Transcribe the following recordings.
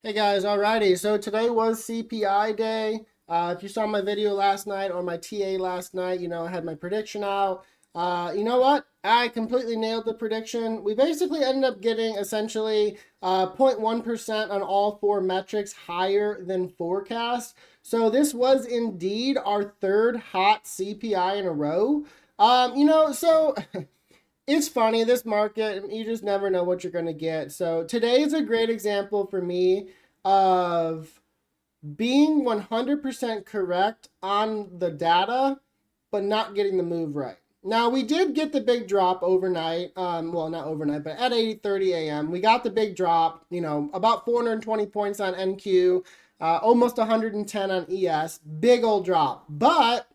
Hey guys, alrighty. So today was CPI day. If you saw my video last night or my TA last night, I had my prediction out. You know what? I completely nailed the prediction. We basically ended up getting essentially 0.1% on all four metrics higher than forecast. So this was indeed our third hot CPI in a row. So it's funny, this market, you just never know what you're going to get. So today is a great example for me of being 100% correct on the data, but not getting the move right. Now, we did get the big drop overnight. Well, not overnight, but at 8:30 a.m. We got the big drop, about 420 points on NQ, almost 110 on ES. Big old drop. But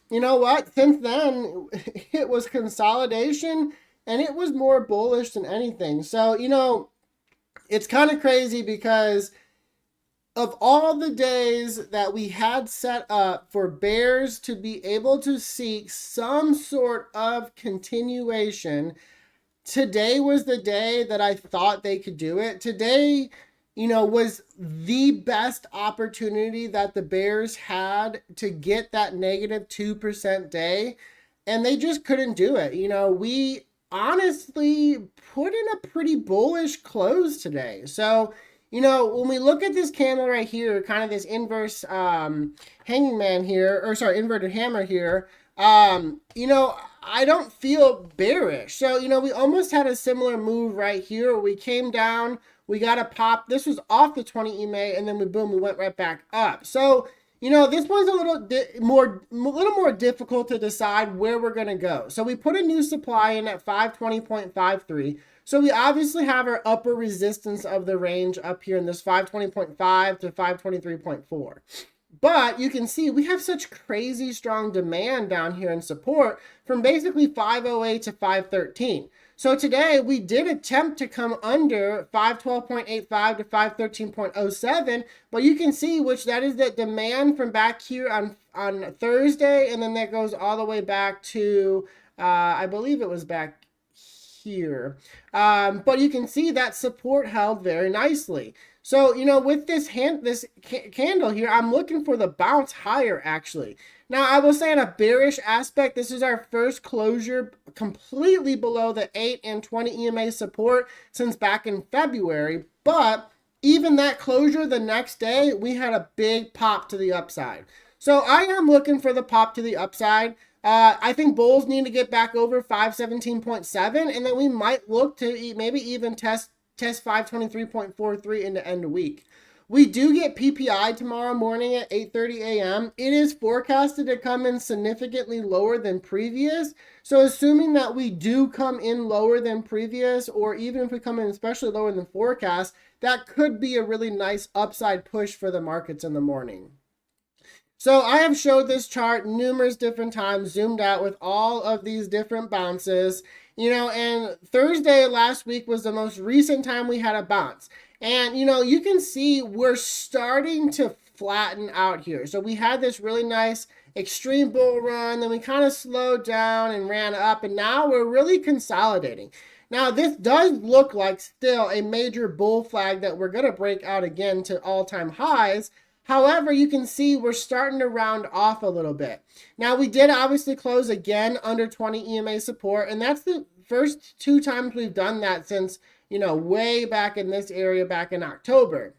you know what? Since then, it was consolidation and it was more bullish than anything. So, it's kind of crazy because of all the days that we had set up for bears to be able to seek some sort of continuation, today was the day that I thought they could do it. Today, was the best opportunity that the Bears had to get that negative 2% day, and they just couldn't do it. We honestly put in a pretty bullish close today. So, when we look at this candle right here, kind of this inverse hanging man here, or sorry, inverted hammer here, I don't feel bearish. So, we almost had a similar move right here. We came down, we got a pop. This was off the 20 EMA, and then we went right back up. So, this one's a little more difficult to decide where we're going to go. So we put a new supply in at 520.53. So we obviously have our upper resistance of the range up here in this 520.5 to 523.4. But you can see we have such crazy strong demand down here in support from basically 508 to 513. So today we did attempt to come under 512.85 to 513.07, but you can see which that is the demand from back here on Thursday, and then that goes all the way back to, I believe it was back here. But you can see that support held very nicely. So, with this candle here, I'm looking for the bounce higher, actually. Now, I will say in a bearish aspect, this is our first closure completely below the 8 and 20 EMA support since back in February. But even that closure the next day, we had a big pop to the upside. So I am looking for the pop to the upside. I think bulls need to get back over 517.7, and then we might look to maybe even test 523.43 in the end of week. We do get PPI tomorrow morning at 8:30 a.m. It is forecasted to come in significantly lower than previous. So assuming that we do come in lower than previous, or even if we come in especially lower than forecast, that could be a really nice upside push for the markets in the morning. So I have showed this chart numerous different times, zoomed out with all of these different bounces, and Thursday last week was the most recent time we had a bounce. And, you can see we're starting to flatten out here. So we had this really nice extreme bull run, then we kind of slowed down and ran up, and now we're really consolidating. Now, this does look like still a major bull flag that we're going to break out again to all-time highs. However, you can see we're starting to round off a little bit. Now, we did obviously close again under 20 EMA support, and that's the first two times we've done that since, way back in this area back in October.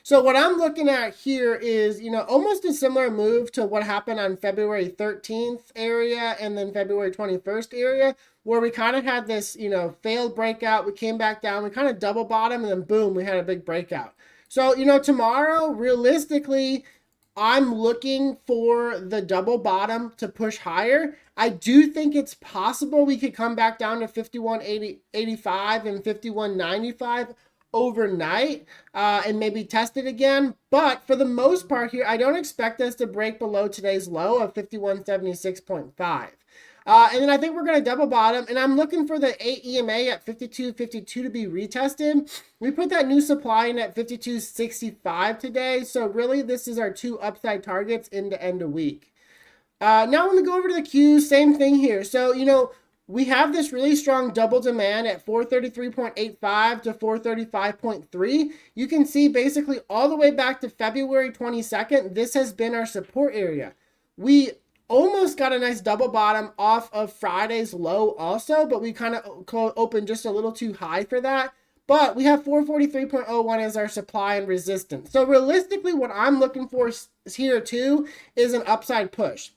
So what I'm looking at here is, almost a similar move to what happened on February 13th area and then February 21st area, where we kind of had this, failed breakout. We came back down, we kind of double bottom, and then boom, we had a big breakout. So, tomorrow, realistically, I'm looking for the double bottom to push higher. I do think it's possible we could come back down to 51.85 and 51.95 overnight and maybe test it again. But for the most part here, I don't expect us to break below today's low of 51.76.5. And then I think we're going to double bottom, and I'm looking for the 8 EMA at 52.52 to be retested. We put that new supply in at 52.65 today, so really this is our two upside targets in the end of week. Now when we go over to the Qs, same thing here. So, we have this really strong double demand at 433.85 to 435.3. You can see basically all the way back to February 22nd, this has been our support area. We almost got a nice double bottom off of Friday's low also, but we kind of opened just a little too high for that. But we have 443.01 as our supply and resistance. So realistically, what I'm looking for here too is an upside push.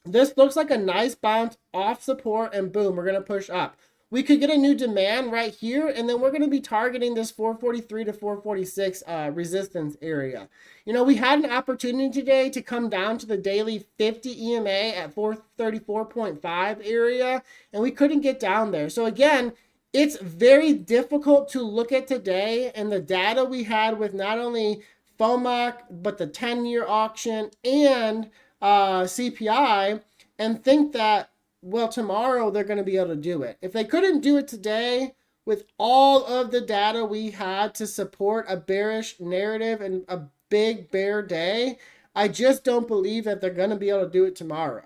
This looks like a nice bounce off support, and boom, we're going to push up. We could get a new demand right here, and then we're going to be targeting this 443 to 446 resistance area. You know, we had an opportunity today to come down to the daily 50 EMA at 434.5 area, and we couldn't get down there. So again, it's very difficult to look at today and the data we had with not only FOMC, but the 10-year auction and CPI, and think that, well, tomorrow they're going to be able to do it. If they couldn't do it today with all of the data we had to support a bearish narrative and a big bear day, I just don't believe that they're going to be able to do it tomorrow.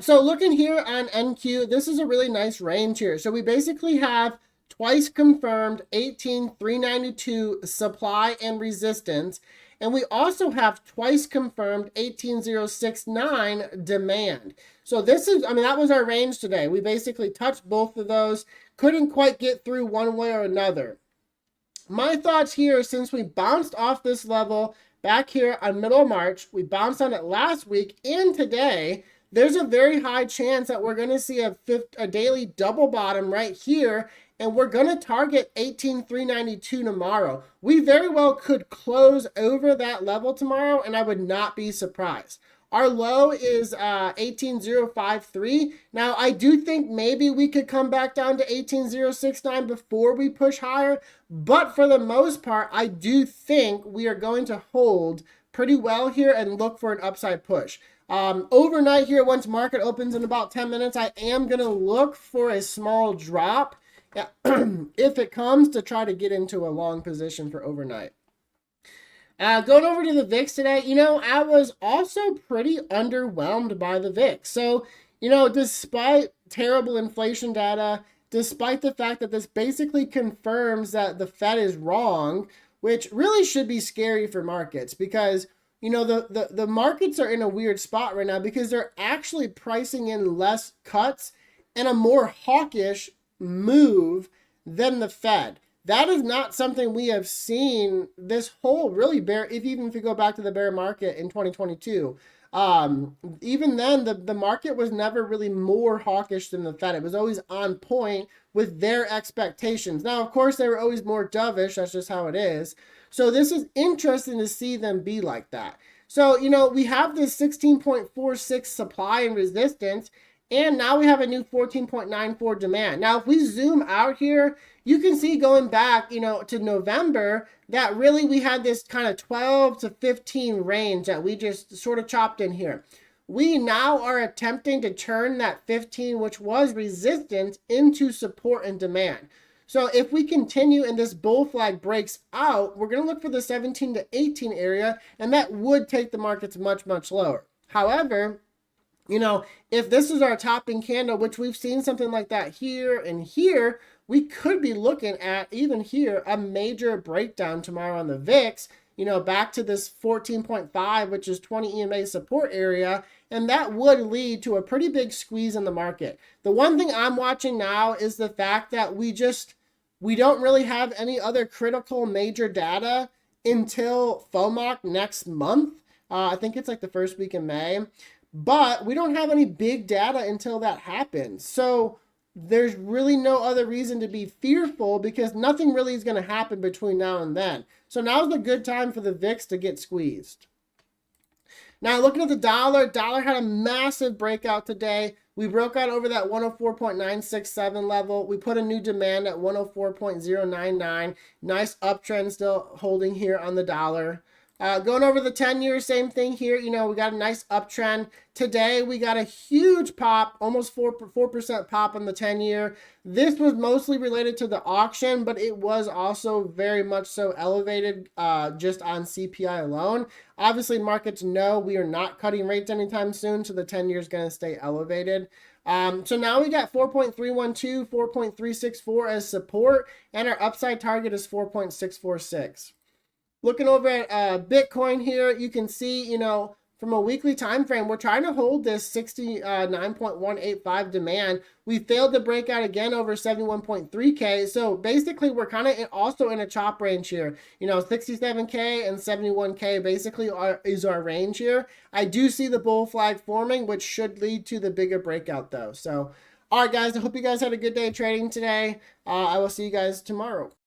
So looking here on NQ, this is a really nice range here. So we basically have twice confirmed 18,392 supply and resistance. And we also have twice confirmed 18,069 demand. So this is, I mean, that was our range today. We basically touched both of those. Couldn't quite get through one way or another. My thoughts here, since we bounced off this level back here on middle of March, we bounced on it last week and today, there's a very high chance that we're going to see a daily double bottom right here, and we're going to target 18,392 tomorrow. We very well could close over that level tomorrow, and I would not be surprised. Our low is 18,053. Now, I do think maybe we could come back down to 18,069 before we push higher, but for the most part, I do think we are going to hold pretty well here and look for an upside push. Overnight here, once market opens in about 10 minutes, I am going to look for a small drop if it comes, to try to get into a long position for overnight. Going over to the VIX today, you know, I was also pretty underwhelmed by the VIX. So, you know, despite terrible inflation data, despite the fact that this basically confirms that the Fed is wrong, which really should be scary for markets, because you know, the markets are in a weird spot right now because they're actually pricing in less cuts and a more hawkish move than the Fed. That is not something we have seen this whole really bear, if you go back to the bear market in 2022. Even then, the market was never really more hawkish than the Fed. It was always on point with their expectations. Now, of course, they were always more dovish. That's just how it is. So this is interesting to see them be like that. So, you know, we have this 16.46 supply and resistance, and now we have a new 14.94 demand. Now, if we zoom out here, you can see going back, you know, to November, that really we had this kind of 12 to 15 range that we just sort of chopped in here. We now are attempting to turn that 15, which was resistance, into support and demand. So if we continue and this bull flag breaks out, we're going to look for the 17 to 18 area, and that would take the markets much, much lower. However, you know, if this is our topping candle, which we've seen something like that here and here, we could be looking at, even here, a major breakdown tomorrow on the VIX, you know, back to this 14.5, which is 20 EMA support area, and that would lead to a pretty big squeeze in the market. The one thing I'm watching now is the fact that we don't really have any other critical major data until FOMC next month. I think it's like the first week in May. But we don't have any big data until that happens. So there's really no other reason to be fearful, because nothing really is going to happen between now and then. So now's a good time for the VIX to get squeezed. Now, looking at the dollar had a massive breakout today. We broke out over that 104.967 level. We put a new demand at 104.099. Nice uptrend still holding here on the dollar. Going over the 10-year, same thing here. You know, we got a nice uptrend. Today, we got a huge pop, almost 4% pop on the 10-year. This was mostly related to the auction, but it was also very much so elevated just on CPI alone. Obviously, markets know we are not cutting rates anytime soon, so the 10-year is going to stay elevated. So now we got 4.312, 4.364 as support, and our upside target is 4.646. Looking over at Bitcoin here, you can see, you know, from a weekly time frame, we're trying to hold this 69.185 demand. We failed to break out again over 71.3K. So basically, we're kind of also in a chop range here. You know, 67K and 71K basically is our range here. I do see the bull flag forming, which should lead to the bigger breakout though. So, all right, guys, I hope you guys had a good day trading today. I will see you guys tomorrow.